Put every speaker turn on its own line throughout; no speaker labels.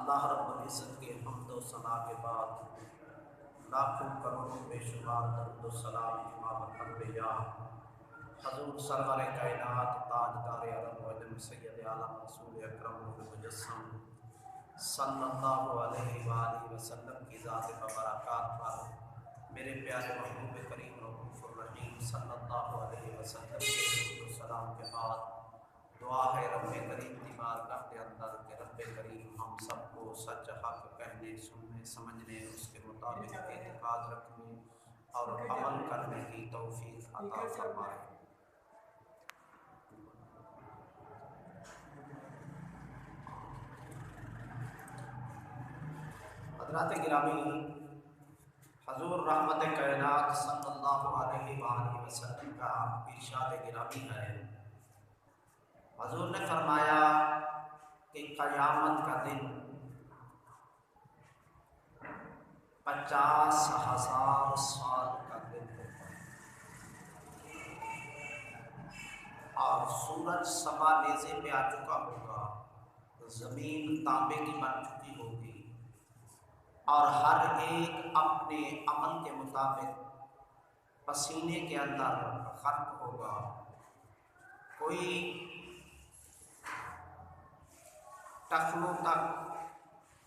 اللہ رب العزت کے حمد و ثنا کے بعد لاکھوں کروڑوں بے شمار درود و سلام امام الانبیاء حضور سرور کائنات تاجدار عالم و عجم سید عالم رسول اکرم المجسم صلی اللہ علیہ وآلہ وسلم کی ذات مبارکات پر میرے پیارے محبوب کریم رؤوف الرحیم صلی اللہ علیہ وسلم کے درود و سلام کے بعد دعا ہے رب کریم کی بارگاہ کے اندر کہ رب کریم ہم سب کو سچ حق کہنے سننے سمجھنے اس کے مطابق اعتقاد رکھنے اور عمل کرنے کی توفیق عطا فرمائے۔ حضرات گرامی، حضور رحمت کائنات صلی اللہ علیہ وآلہ وسلم کا ارشاد گرامی ہے۔ حضور نے فرمایا کہ قیامت کا دن 50,000 سال کا دن ہوگا اور سورج سبا نیزے پہ آ چکا ہوگا، زمین تانبے کی بن چکی ہوگی اور ہر ایک اپنے عمل کے مطابق پسینے کے اندر غرق ہوگا۔ کوئی ٹخنوں تک،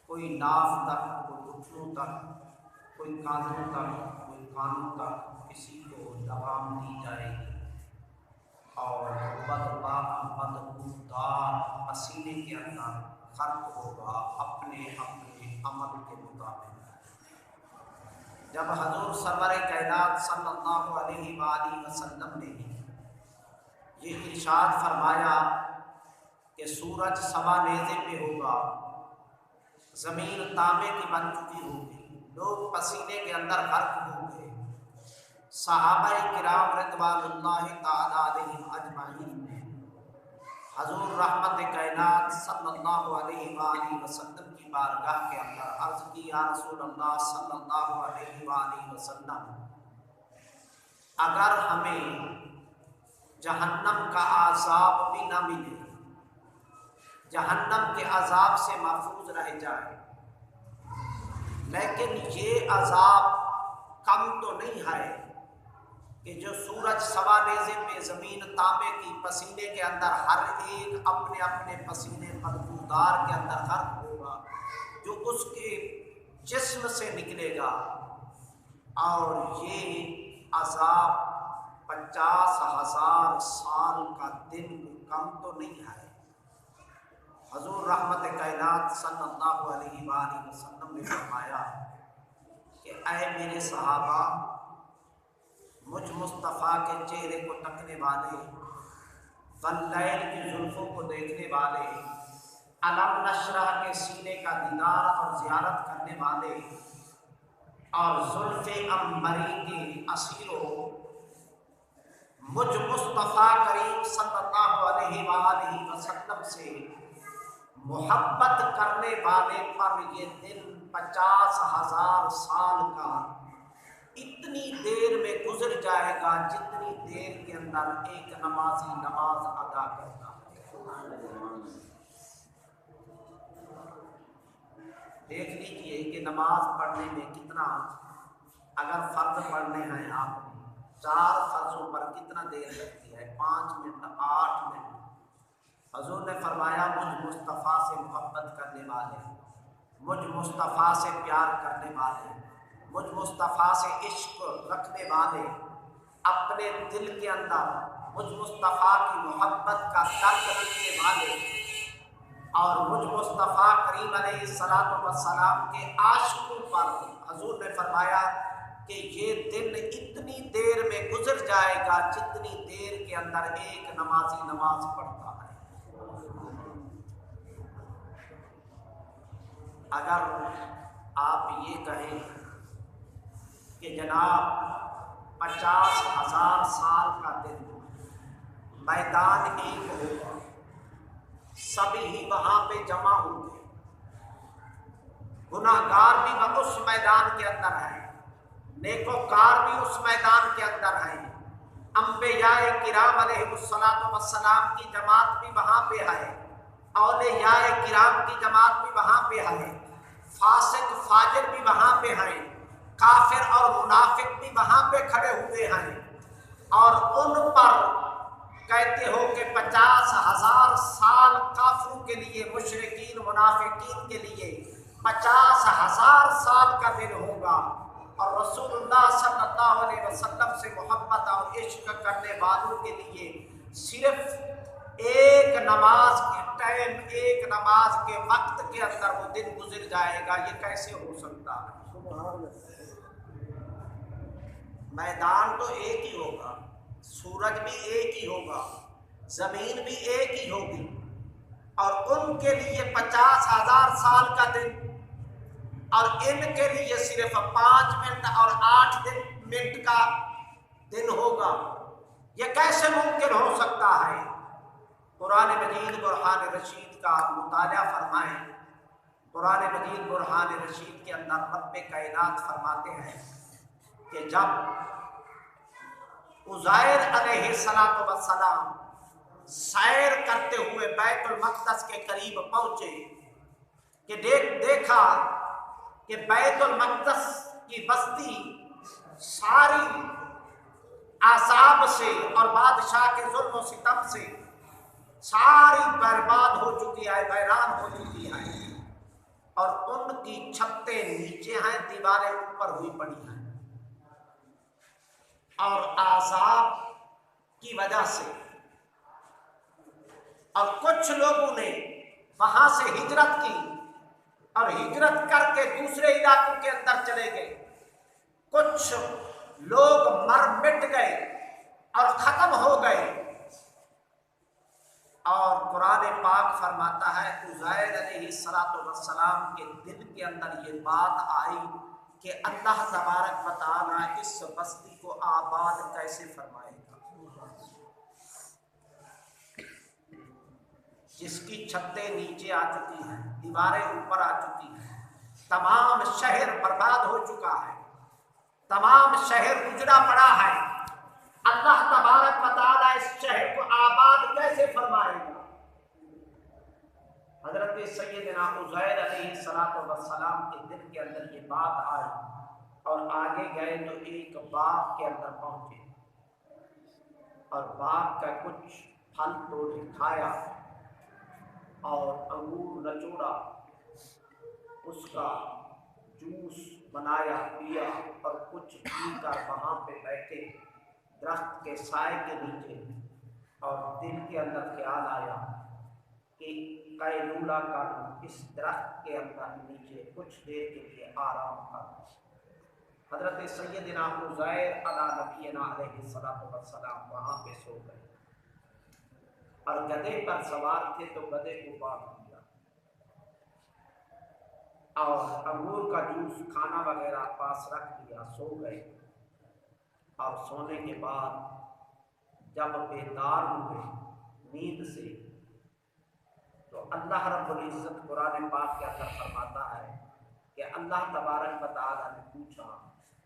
کوئی ناف تک، کوئی گھٹنوں تک، کوئی کاندھوں تک، کوئی کانوں تک کسی کو لگام دی جائے گی اور بدبودار پسینے کے اندر غرق ہوگا اپنے عمل کے مطابق۔ جب حضور سرور کائنات صلی اللہ علیہ وآلہ وسلم نے یہ ارشاد فرمایا کہ سورج سوا نیزے پہ ہوگا، زمین تانبے کی بن چکی ہوگی، لوگ پسینے کے اندر غرق ہوں گے، صحابہ کرام رضوان اللہ تعالی علیہم اجمعین نے حضور رحمت کائنات صلی اللہ علیہ وآلہ وسلم کی بارگاہ کے اندر عرض کی، یا رسول اللہ صلی اللہ علیہ وآلہ وسلم، اگر ہمیں جہنم کا عذاب بھی نہ ملے، جہنم کے عذاب سے محفوظ رہ جائے، لیکن یہ عذاب کم تو نہیں ہے کہ جو سورج سوا نیزے پہ زمین تانبے کی پسینے کے اندر ہر ایک اپنے اپنے پسینے بدبودار کے اندر غرق ہوگا، جو اس کے جسم سے نکلے گا، اور یہ عذاب 50,000 سال کا دن کم تو نہیں ہے۔ حضور رحمت کائنات صلی اللہ علیہ وآلہ وسلم نے فرمایا کہ اے میرے صحابہ، مجھ مصطفیٰ کے چہرے کو تکنے والے، واللیل کی زلفوں کو دیکھنے والے، علم نشرح کے سینے کا دیدار اور زیارت کرنے والے، اور زلف عنبری کے اسیروں، مجھ مصطفیٰ کریم صلی اللہ علیہ وآلہ وسلم سے محبت کرنے والے پر یہ دن 50,000 سال کا اتنی دیر میں گزر جائے گا جتنی دیر کے اندر ایک نمازی نماز ادا کرتا ہے۔ دیکھ لیجئے کہ نماز پڑھنے میں کتنا، اگر فرض پڑھنے ہیں آپ نے 4 فرضوں پر کتنا دیر لگتی ہے؟ 5 منٹ، 8 منٹ۔ حضور نے فرمایا مجھ مصطفیٰ سے محبت کرنے والے، مجھ مصطفیٰ سے پیار کرنے والے، مجھ مصطفیٰ سے عشق رکھنے والے، اپنے دل کے اندر مجھ مصطفیٰ کی محبت کا درد رکھنے والے، اور مجھ مصطفیٰ کریم علیہ الصلوۃ والسلام کے عاشقوں پر حضور نے فرمایا کہ یہ دن اتنی دیر میں گزر جائے گا جتنی دیر کے اندر ایک نمازی نماز پڑھتا ہے۔ اگر آپ یہ کہیں کہ جناب 50,000 سال کا دن، میدان ایک ہوگا، سبھی ہی وہاں پہ جمع ہوں گے، گناہگار بھی اس میدان کے اندر ہیں، نیکوکار بھی اس میدان کے اندر ہیں، انبیاء کرام علیہ الصلوۃ والسلام کی جماعت بھی وہاں پہ ہے، اولیاء کرام کی جماعت بھی وہاں وہاں پہ ہے، فاسق فاجر بھی وہاں پہ ہیں، کافر اور منافق بھی وہاں پہ کھڑے ہوئے ہیں، اور ان پر کہتے ہو کہ 50,000 سال کافروں کے لیے، مشرکین منافقین کے لیے 50,000 سال کا دن ہوگا، اور رسول اللہ صلی اللہ علیہ وسلم سے محبت اور عشق کرنے والوں کے لیے صرف ایک نماز کے ٹائم، ایک نماز کے وقت کے اندر وہ دن گزر جائے گا۔ یہ کیسے ہو سکتا ہے؟ میدان تو ایک ہی ہوگا، سورج بھی ایک ہی ہوگا، زمین بھی ایک ہی ہوگی، اور ان کے لیے 50,000 سال کا دن، اور ان کے لیے صرف 5 منٹ اور 8 منٹ کا دن ہوگا۔ یہ کیسے ممکن ہو سکتا ہے؟ قرآن مجید برہان رشید کا مطالعہ فرمائیں۔ قرآن مجید برہان رشید کے اندر رب کائنات فرماتے ہیں کہ جب عزیر علیہ السلام سیر کرتے ہوئے بیت المقدس کے قریب پہنچے کہ دیکھا کہ بیت المقدس کی بستی ساری عذاب سے اور بادشاہ کے ظلم و ستم سے ساری برباد ہو چکی ہے، ویران ہو چکی ہے، اور ان کی چھتیں نیچے ہیں، دیواریں اوپر ہوئی پڑی ہیں، اور عذاب کی وجہ سے، اور کچھ لوگوں نے وہاں سے ہجرت کی اور ہجرت کر کے دوسرے علاقوں کے اندر چلے گئے، کچھ لوگ مر مٹ گئے اور ختم ہو گئے، اور قرآن پاک فرماتا ہے عزیر علیہ السلام کے دل کے اندر یہ بات آئی کہ اللہ تبارک و تعالیٰ اس بستی کو آباد کیسے فرمائے گا، جس کی چھتیں نیچے آ چکی ہیں، دیواریں اوپر آ چکی ہیں، تمام شہر برباد ہو چکا ہے، تمام شہر اجڑا پڑا ہے، اللہ تبارک و تعالیٰ اس شہر کو آباد کیسے فرمائے گا؟ حضرت سیدنا عزیر علیہ السلام کے دل کے اندر یہ بات آئی، اور آگے گئے تو ایک باغ کے اندر پہنچے، اور باغ کا کچھ پھل توڑے کھایا، اور انگور نچوڑا، اس کا جوس بنایا پیا، اور کچھ پی کر وہاں پہ بیٹھے درخت کے سائے کے نیچے، اور دل کے اندر خیال آیا کہ قیلولہ کر، اس درخت کے اندر نیچے کچھ دیر کے لیے آرام کر۔ حضرت سیدنا عزیر علی نبینا علیہ السلام وہاں پہ سو گئے، اور گدھے پر سوار تھے تو گدھے کو باندھ دیا، اور انگور کا جوس کھانا وغیرہ پاس رکھ دیا، سو گئے، اور سونے کے بعد جب بیدار ہوئے نیند سے تو اللہ رب العزت قرآن پاک کے اندر فرماتا ہے کہ اللہ تبارک و تعالیٰ نے پوچھا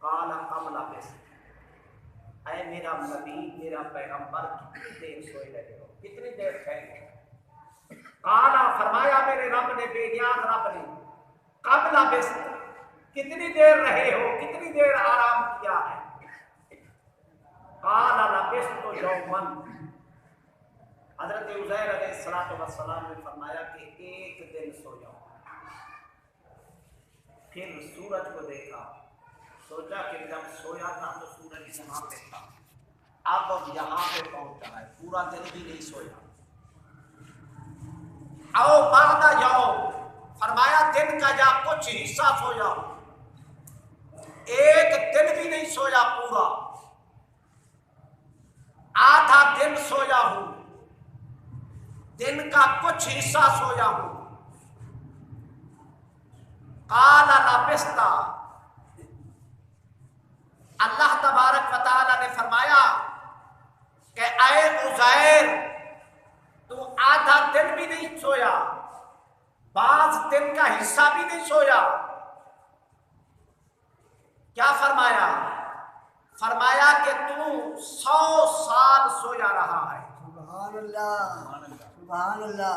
قال کم لبثت، اے میرا نبی، میرا پیغمبر کتنی دیر سوئے رہے ہو، کتنی دیر ٹھہرے؟ قال فرمایا میرے رب نے، بے نیاز رب نے، کم لبثت، کتنی دیر رہے ہو، کتنی دیر آرام کیا ہے؟ قال لبثت یوما، حضرت عزیر علیہ السلام نے فرمایا کہ ایک دن سویا۔ پھر سورج کو دیکھا، سوچا کہ جب سویا تھا تو سورج یہاں پہ تھا، اب یہاں پہ پہنچا ہے، پورا دن بھی نہیں سویا۔ او بعد یوم، فرمایا دن کا جا کچھ حصہ سویا، ایک دن بھی نہیں سویا پورا، آدھا دن سویا ہوں، دن کا کچھ حصہ سویا ہوں۔ قال لبثت، اللہ تبارک و تعالی نے فرمایا کہ اے عزیر، تو آدھا دن بھی نہیں سویا، بعض دن کا حصہ بھی نہیں سویا۔ کیا فرمایا؟ فرمایا کہ تو 100 سال سویا رہا ہے۔
سبحان اللہ، سبحان اللہ۔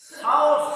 100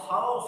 100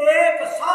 100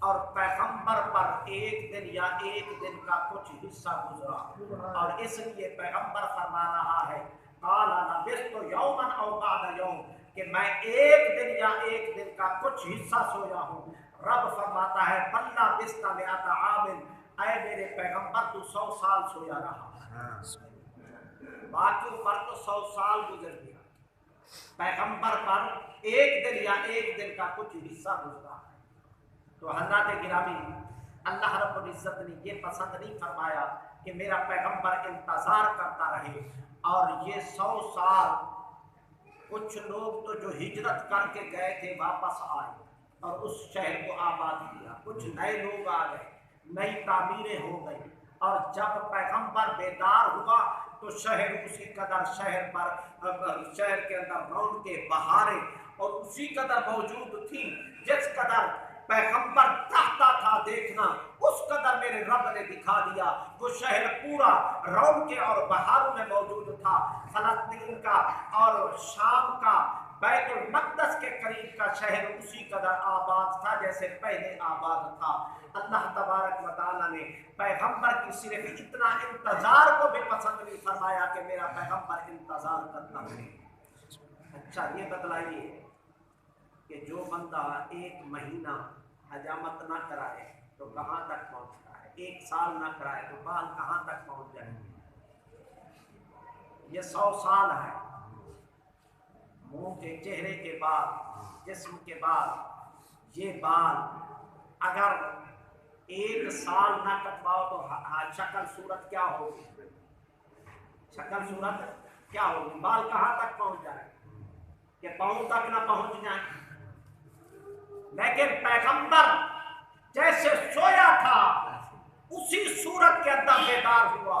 اور پیغمبر پر ایک دن یا ایک دن کا کچھ حصہ گزرا، اور اس لیے پیغمبر فرما رہا ہے قال لبثت یوما او بعد یوم، کہ میں ایک دن یا ایک دن کا کچھ حصہ سویا ہوں۔ رب فرماتا ہے بل لبثت مئۃ عام، اے میرے پیغمبر تو 100 سال سویا رہا، باقی پر تو 100 سال گزر گیا، پیغمبر پر ایک دن یا ایک دن کا کچھ حصہ گزرا۔ تو حضرات گرامی، اللہ رب العزت نے یہ پسند نہیں فرمایا کہ میرا پیغمبر انتظار کرتا رہے، اور یہ 100 سال کچھ لوگ تو جو ہجرت کر کے گئے تھے واپس آئے اور اس شہر کو آباد کیا، کچھ نئے لوگ آ گئے، نئی تعمیریں ہو گئی، اور جب پیغمبر بیدار ہوا تو شہر اسی قدر شہر کے اندر رونقیں بہاریں اور اسی قدر موجود تھی جس قدر پیغمبر چاہتا تھا دیکھنا، اس قدر میرے رب نے دکھا دیا۔ وہ شہر پورا رونقیں اور بہاروں میں موجود تھا۔ فلسطین کا اور شام کا بیت المقدس کے قریب کا شہر اسی قدر آباد تھا جیسے پہلے آباد تھا۔ اللہ تبارک و تعالیٰ نے پیغمبر کی صرف اتنا انتظار کو بھی پسند نہیں فرمایا کہ میرا پیغمبر انتظار کرتا ہے۔ اچھا یہ بتلائیے کہ جو بندہ 1 مہینہ حجامت نہ کرائے تو کہاں تک پہنچتا ہے، 1 سال نہ کرائے تو بال کہاں تک پہنچ جائے؟ یہ 100 سال ہے۔ منہ کے چہرے کے بعد، جسم کے بعد یہ بال اگر 1 سال نہ کٹواؤ تو شکل صورت کیا ہوگی؟ شکل صورت کیا ہوگی؟ بال کہاں تک پہنچ جائے کہ پاؤں تک نہ پہنچ جائیں؟ لیکن پیغمبر جیسے سویا تھا اسی صورت کے اندر بیدار ہوا،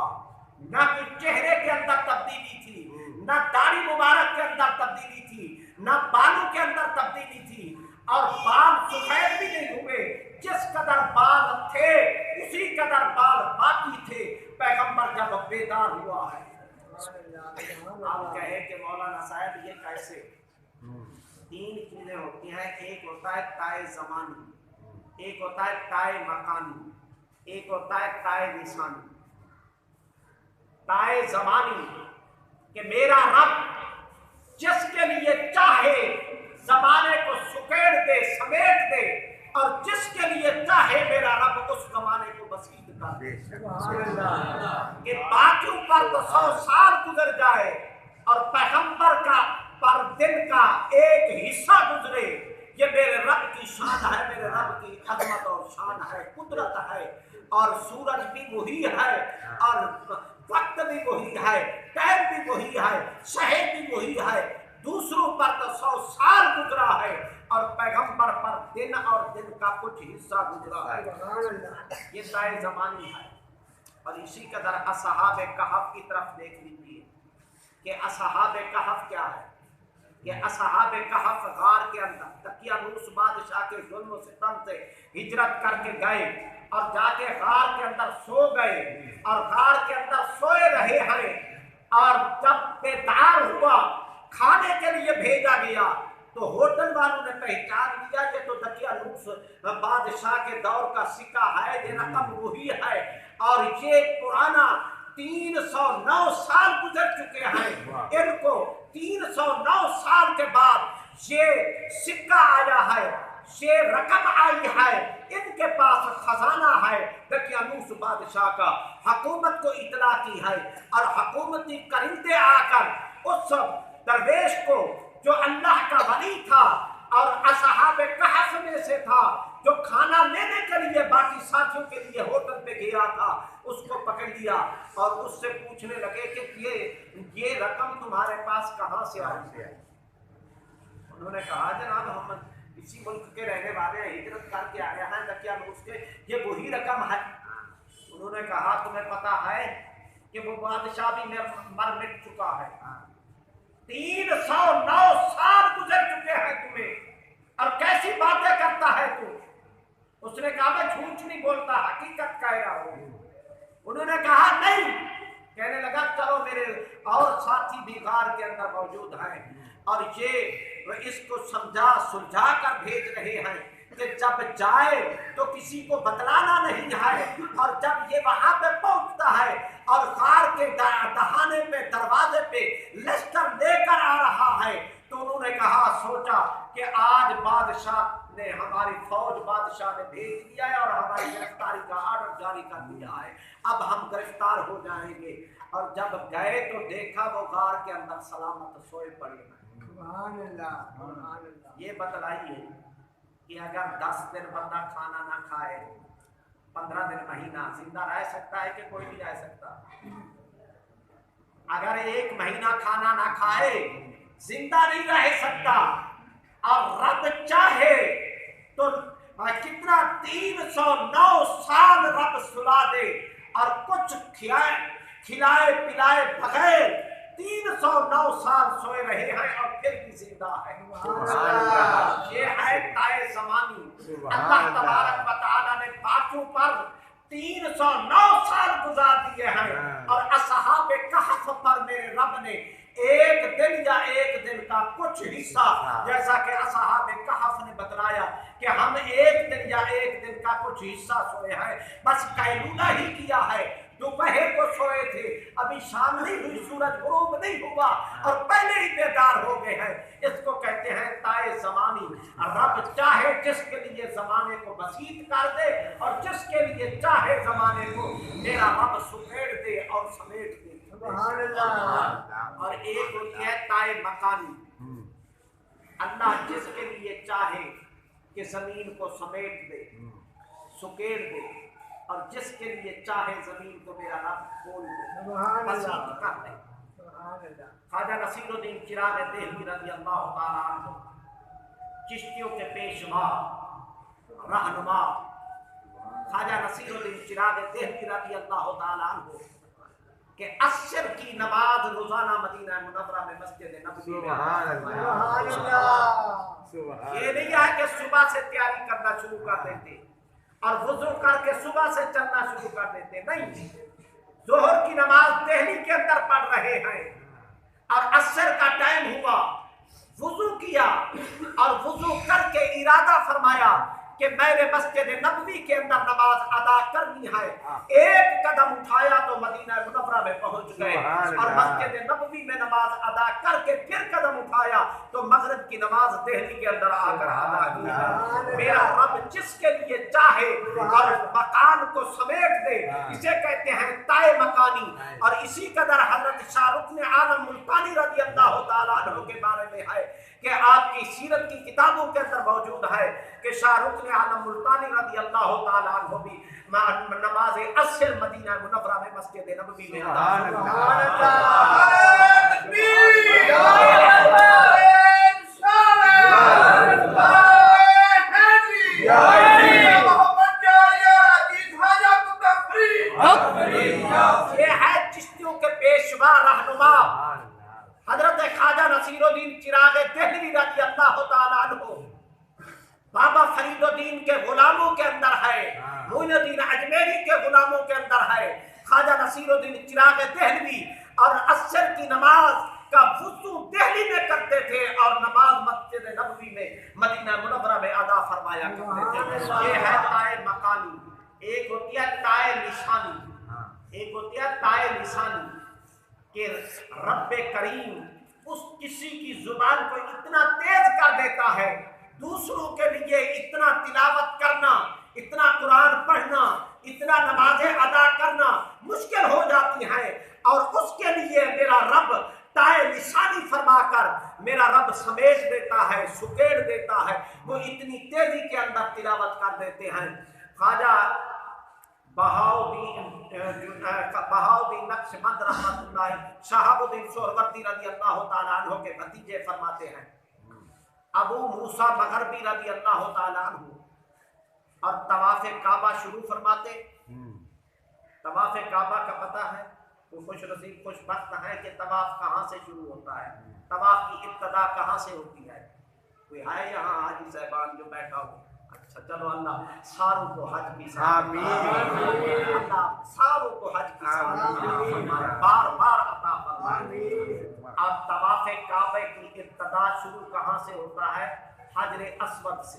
نہ کہ چہرے کے اندر تبدیلی تھی، نہ داڑھی مبارک کے اندر تبدیلی تھی، نہ بالوں کے اندر تبدیلی تھی، اور بال سفید بھی نہیں ہوئے، جس قدر بال تھے اسی قدر بال باقی تھے۔ پیغمبر جب بیدار ہوا ہے، آپ کہے کہ مولانا صاحب یہ کیسے؟ 3 چیزیں ہوتی ہیں، ایک ہوتا ہے طے زمانی، ایک ہوتا ہے طے مکانی، ایک ہوتا ہے طے نشانی۔ طے زمانی کہ میرا رب جس کے لیے چاہے زمانے کو سکیڑ دے، سمیٹ دے، اور جس کے لیے چاہے میرا رب اس زمانے کو بسیط کر دے، کہ باقیوں پر تو 100 سال گزر جائے اور پیغمبر کا پر دن کا ایک حصہ گزرے، یہ میرے رب کی شان ہے، میرے رب کی عظمت اور شان ہے، قدرت ہے۔ اور سورج بھی وہی ہے، اور وقت بھی وہی ہے، ٹائم بھی وہی ہے، شہر بھی وہی ہے۔ دوسروں پر تو 100 سال گزرا ہے اور پیغمبر پر دن اور دن کا کچھ حصہ گزرا ہے۔ یہ طے زمانی ہے۔ اور اسی قدر اصحاب کہف کی طرف دیکھ لیجیے کہ اصحاب کہف کیا ہے، کہ اصحاب کہف غار کے اندر دقیانوس بادشاہ کے ظلم و ستم سے ہجرت کر کے گئے اور جا کے غار کے اندر سو گئے، اور غار کے اندر سوئے رہے ہیں، اور جب بیدار ہوا کھانے کے لیے بھیجا گیا تو ہوٹل والوں نے پہچان لیا یہ تو دقیانوس بادشاہ کے دور کا سکہ ہے، یہ رقم وہی ہے، اور یہ پرانا 309 سال گزر چکے ہیں، ان کو 309 سال کے بعد یہ سکہ آیا ہے، یہ رقم آئی ہے، ان کے پاس خزانہ ہے دقیانوس بادشاہ کا۔ حکومت کو اطلاع کی ہے، اور حکومتی کرندے آ کر اس درویش کو جو اللہ کا ولی تھا اور اصحاب کہف میں سے تھا، جو کھانا لینے کے لیے باقی ساتھیوں کے لیے ہوٹل پہ گیا تھا، اس کو پکڑ لیا اور اس سے پوچھنے لگے کہ یہ رقم تمہارے پاس کہاں سے آئی ہے؟ انہوں نے کہا جناب ہم اسی ملک کے رہنے والے ہیں، ہجرت کر کے آئے ہیں دقیانوس کے، یہ وہی رقم ہے۔ انہوں نے کہا تمہیں پتا ہے کہ وہ بادشاہ بھی مر مٹ چکا ہے، 309 سال گزر چکے ہیں تمہیں، اور کیسی باتیں کرتا ہے تو؟ اس نے کہا میں جھوٹ نہیں بولتا، حقیقت کہہ رہا ہوں۔ انہوں نے کہا نہیں، کہنے لگا چلو میرے اور ساتھی بھی غار کے اندر موجود ہیں، اور یہ اس کو سمجھا سلجھا کر بھیج رہے ہیں کہ جب جائے تو کسی کو بتلانا نہیں ہے، اور جب یہ وہاں پہ پہنچتا ہے اور غار کے دہانے پہ دروازے پہ لشکر لے کر آ رہا ہے تو انہوں نے کہا سوچا کہ آج بادشاہ نے ہماری فوج بادشاہ نے بھیج دیا ہے اور ہماری گرفتاری کا آرڈر جاری کر دیا ہے، اب ہم گرفتار ہو جائیں گے۔ اور جب گئے تو دیکھا وہ غار کے اندر سلامت سوئے پڑے ہیں۔
سبحان اللہ سبحان اللہ۔
یہ بتلائیے کہ اگر 10 دن بندہ کھانا نہ کھائے 15 دن مہینہ زندہ رہ سکتا ہے کہ کوئی نہیں رہ سکتا؟ اگر 1 مہینہ کھانا نہ کھائے زندہ نہیں رہ سکتا، اور رب چاہے تو کتنا 309 سال رب سلا دے اور کچھ کھلائے پلائے بغیر 309 سال سوئے رہے ہیں اور پھر بھی زندہ ہے۔ یہ ہے تائے زمانی۔ اللہ تبارک و تعالیٰ نے باقیوں پر 309 سال گزار دیے ہیں، اور اصحاب کہف پر میرے رب نے ایک دن یا ایک دن کا کچھ حصہ، جیسا کہ اصحاب کہف نے بتلایا کہ ہم ایک دن یا ایک دن کا کچھ حصہ سوئے ہیں، بس قیلولہ ہی کیا ہے، دوپہر کو سوئے تھے، ابھی شام نہیں ہوئی، سورج غروب نہیں ہوا اور پہلے ہی بیدار ہو گئے ہیں۔ اس کو کہتے ہیں تائے زمانی۔ رب چاہے جس کے لیے زمانے کو بسیط کر دے اور جس کے لیے چاہے زمانے کو میرا رب سمیٹ دے اور سمیٹ دے۔
سبحان اللہ۔
اور ایک ہوتی ہے تائے مکانی۔ اللہ جس کے لیے چاہے کہ زمین کو سمیٹ دے، سکیڑ دے، اور جس کے لیے چاہے زمین کو میرا رب کھول دے، بسیط کر دے۔ خواجہ نصیر الدین چراغ دہلوی رضی اللہ تعالیٰ عنہ چشتیوں کے پیشوا رہنما خواجہ نصیر الدین چراغ دہلوی رضی اللہ تعالیٰ عنہ کہ عصر کی نماز روزانہ مدینہ منورہ میں مسجد نبوی میں یہ نہیں ہے کہ صبح سے تیاری کرنا شروع کر دیتے اور وضو کر کے صبح سے چلنا شروع کر دیتے، نہیں، ظہر کی نماز دہلی کے اندر پڑھ رہے ہیں اور عصر کا ٹائم ہوا، وضو کیا اور وضو کر کے ارادہ فرمایا کہ میں نے مسجد نبوی کے اندر نماز ادا کرنی ہے، ایک قدم اٹھایا تو مدینہ منورہ میں پہنچ گئے، اور مسجد نبوی میں نماز ادا کر کے پھر قدم اٹھایا تو مغرب کی نماز دہلی کے اندر آ کر ادا کی ہے۔ میرا رب جس کے لیے چاہے اور مکان کو سمیٹ دے، اسے کہتے ہیں تائے مکانی۔ اور اسی قدر حضرت شاہ رکن عالم ملتانی رضی اللہ تعالیٰ عنہ کے بارے میں ہے کہ آپ کی سیرت کی کتابوں کے اندر موجود ہے کہ شاہ رکن عالم ملتانی رضی اللہ تعالیٰ عنہ بھی نماز عصر مدینہ منورہ میں مسجد نبوی میں ادا یہ ہے چشتیوں کے پیشوا رہنما حضرت خواجہ نصیر الدین چراغ دہلوی رضی اللہ تعالیٰ عنہ، بابا فرید الدین کے غلاموں کے اندر ہے، معین الدین اجمیری کے غلاموں کے اندر ہے، خواجہ نصیر الدین چراغ دہلوی، اور عصر کی نماز کا وضو دہلی میں کرتے تھے اور نماز مسجد نبوی میں مدینہ منورہ میں ادا فرمایا کرتے تھے۔ یہ ہے تائے مکانی۔ ایک ہوتی ہے تائے لسانی، ایک ہوتی ہے تائے لسانی کہ رب کریم اس کسی کی زبان کو اتنا تیز کر دیتا ہے، دوسروں کے لیے اتنا تلاوت کرنا، اتنا قرآن پڑھنا، اتنا نمازیں ادا کرنا مشکل ہو جاتی ہے، اور اس کے لیے میرا رب تائے لسانی فرما کر میرا رب سمیٹ دیتا ہے، سکیڑ دیتا ہے، وہ اتنی تیزی کے اندر تلاوت کر دیتے ہیں۔ خواجہ بہاؤدین نقشبند رحمۃ اللہ، شہاب الدین سہروردی رضی اللہ تعالیٰ عنہ کے بھتیجے فرماتے ہیں، ابو موسیٰ مغربی رضی اللہ تعالیٰ عنہ اور طواف کعبہ شروع فرماتے۔ طواف کعبہ کا پتہ ہے، وہ خوش نصیب خوش بخت ہے کہ طواف کہاں سے شروع ہوتا ہے، طواف کی ابتدا کہاں سے ہوتی ہے؟ کوئی ہے یہاں حاجی صاحبان جو بیٹھا ہو؟ اچھا چلو، اللہ ساروں کو حج کی اللہ ساروں کو حج کی بار بار عطا فرمائے۔ اب طواف کعبہ کی ابتدا شروع کہاں سے ہوتا ہے؟ حجر اسود سے۔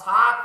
7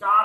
4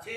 6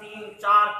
3, 4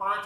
5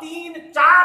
3-4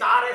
4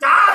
4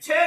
6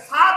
7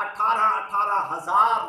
18,000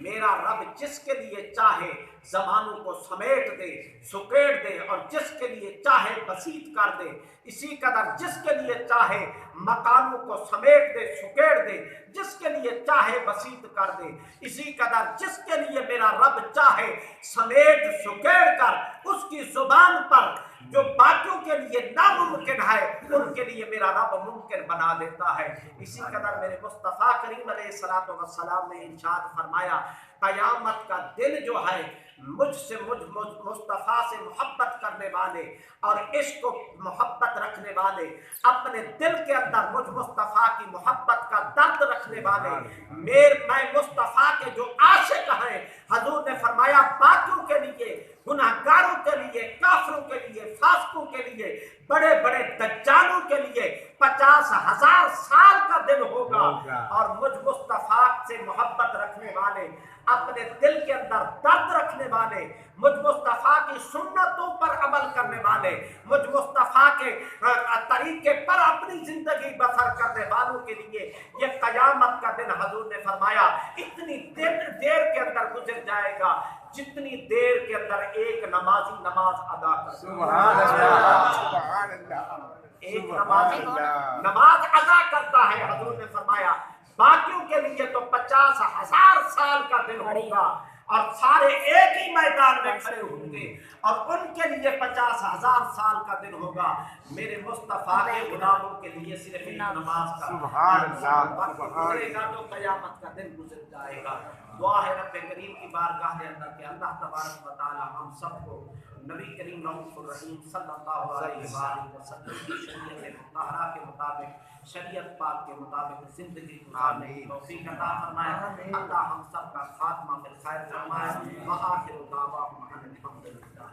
میرا رب جس کے لیے چاہے زمانوں کو سمیٹ دے، سکیڑ دے، اور جس کے لیے چاہے بسیط کر دے، اسی قدر جس کے لیے چاہے مکانوں کو سمیٹ دے، سکیڑ دے، جس کے لیے چاہے بسیط کر دے، اسی قدر جس کے لیے میرا رب چاہے سمیٹ سکیڑ کر اس کی زبان پر جو باقیوں کے لیے ناممکن ہے ان کے لیے میرا رب ممکن بنا دیتا ہے۔ اسی قدر میرے مصطفیٰ کریم علیہ السلام نے ارشاد فرمایا قیامت کا دن جو ہے مجھ مصطفیٰ سے محبت کرنے والے اور عشق و محبت رکھنے والے، اپنے دل کے اندر مجھ مصطفیٰ کی محبت کا درد رکھنے والے، میں مصطفیٰ کے جو عاشق ہیں، حضور نے فرمایا باقیوں کے لیے، گناہگاروں کے لیے، کافروں کے لیے، فاسقوں کے لیے، بڑے بڑے دجالوں کے لیے 50,000 سال کا دن ہوگا، اور مجھ مصطفیٰ سے محبت رکھنے والے، اپنے دل کے اندر درد رکھنے والے، مجھ مصطفیٰ کی سنتوں پر عمل کرنے والے، مجھ مصطفیٰ کے طریقے پر اپنی زندگی بسر کرنے والوں کے لیے یہ قیامت کا دن حضور نے فرمایا اتنی دیر کے اندر گزر جائے گا جتنی دیر کے اندر ایک نمازی نماز ادا کرتا ہے۔
سبحان اللہ، سبحان اللہ،
ایک نمازی نماز ادا کرتا ہے، حضور نے فرمایا باقیوں کے لیے تو 50,000 سال کا دن ہوگا اور سارے ایک ہی میدان میں کھڑے ہوں گے اور ان کے لیے 50,000 سال کا دن ہوگا۔ میرے مصطفیٰ کے غلاموں کے لیے صرف ایک نماز کا
سبحان اللہ،
وقت گزرے گا تو قیامت کا دن گزر جائے گا۔ دعا ہے رب کریم کی بارگاہ کے اندر کہ اللہ تبارک و تعالی ہم سب کو نبی کریم رؤوف الرحیم صلی اللہ علیہ وآلہ وسلم کی شریعت مطہرہ کے مطابق، شریعت پاک کے مطابق زندگی گزارنے کی توفیق عطا فرمائے۔ اللہ ہم سب کا خاتمہ بالخیر فرمائے۔ وآخر دعواہم ان الحمد للہ۔